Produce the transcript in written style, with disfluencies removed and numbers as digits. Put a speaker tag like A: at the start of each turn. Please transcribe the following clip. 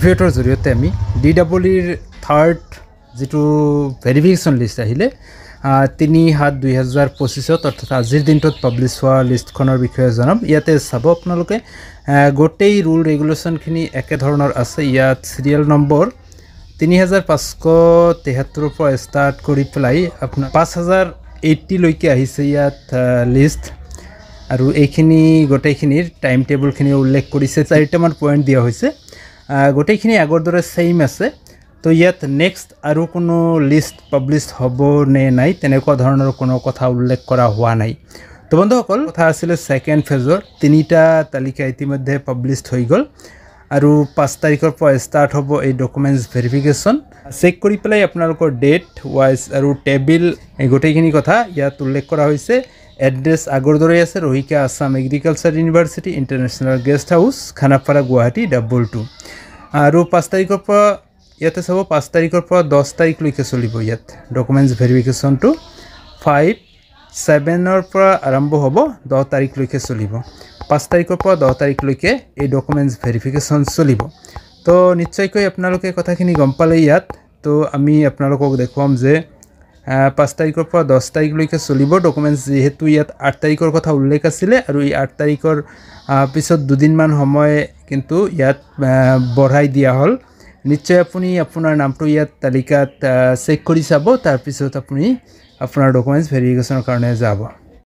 A: ভিডিঅ'টোৰ জৰিয়তে আমি DEEৰ থাৰ্ড যেটো ভেৰিফিকেশ্যন লিষ্ট আহিলে 3/7/2025 অৰ্থাৎ আজিৰ দিনটোত পাব্লিছ হোৱা লিষ্টখনৰ বিষয়ে জনাম। ইয়াতে চাব আপোনালোকে গোটেই ৰুল ৰেগুলেশ্যনখিনি একে ধৰণৰ আছে। ইয়াত সিৰিয়েল নম্বৰ 3573 পৰা ষ্টাৰ্ট কৰি পেলাই আপোনাৰ 5080 লৈকে আহিছে ইয়াত লিষ্ট, আৰু এইখিনি গোটেইখিনিৰ টাইম টেবুলখিনি উল্লেখ কৰিছে। 4টামান পইণ্ট দিয়া হৈছে, গোটেইখিনি আগৰ দৰে সেম আছে। তো ইয়াত নেক্সট আৰু কোনো লিষ্ট পাব্লিছ হ'ব নে নাই তেনেকুৱা ধৰণৰ কোনো কথা উল্লেখ কৰা হোৱা নাই। তো বন্ধুসকল, কথা আছিলে সেকেন্ড ফেজৰ 3টা তালিকা ইতিমধ্যে পাব্লিছ হৈ গ'ল, আৰু 5 তাৰিখৰ পৰা ষ্টাৰ্ট হ'ব এই ডকুমেণ্টছ ভেৰিফিকেশ্যন। চেক কৰি পেলাই আপোনালোকৰ ডেট ৱাইজ আৰু টেবিল এই গোটেইখিনি কথা ইয়াত উল্লেখ কৰা হৈছে। এড্ৰেছ আগৰ দৰে আছে, ৰহিকা Assam agriculture university, international guest house, Khanapara, Guwahati 22। আৰু 5 তাৰিখৰ পৰা ইয়াতে চাব, 5 তাৰিখৰ পৰা 10 তাৰিখলৈকে চলিব ইয়াত ডকুমেণ্টছ ভেৰিফিকেশ্যনটো। 5/7 পৰা আৰম্ভ হ'ব, 10 তাৰিখলৈকে চলিব। 5 তাৰিখৰ পৰা 10 তাৰিখলৈকে এই ডকুমেণ্টছ ভেৰিফিকেশ্যন চলিব। তো নিশ্চয়কৈ আপোনালোকে কথাখিনি গম পালে ইয়াত। তো আমি আপোনালোকক দেখুৱাম যে 5 তাৰিখৰ পৰা 10 তাৰিখলৈকে চলিব ডকুমেণ্টছ, যিহেতু ইয়াত 8 তাৰিখৰ কথা উল্লেখ আছিলে, আৰু এই 8 তাৰিখৰ পিছত দুদিনমান সময় কিন্তু ইয়াত বঢ়াই দিয়া হ'ল। নিশ্চয় আপুনি আপোনাৰ নামটো ইয়াত তালিকাত চেক কৰি চাব, তাৰপিছত আপুনি আপোনাৰ ডকুমেণ্টছ ভেৰিফিকেশ্যনৰ কাৰণে যাব।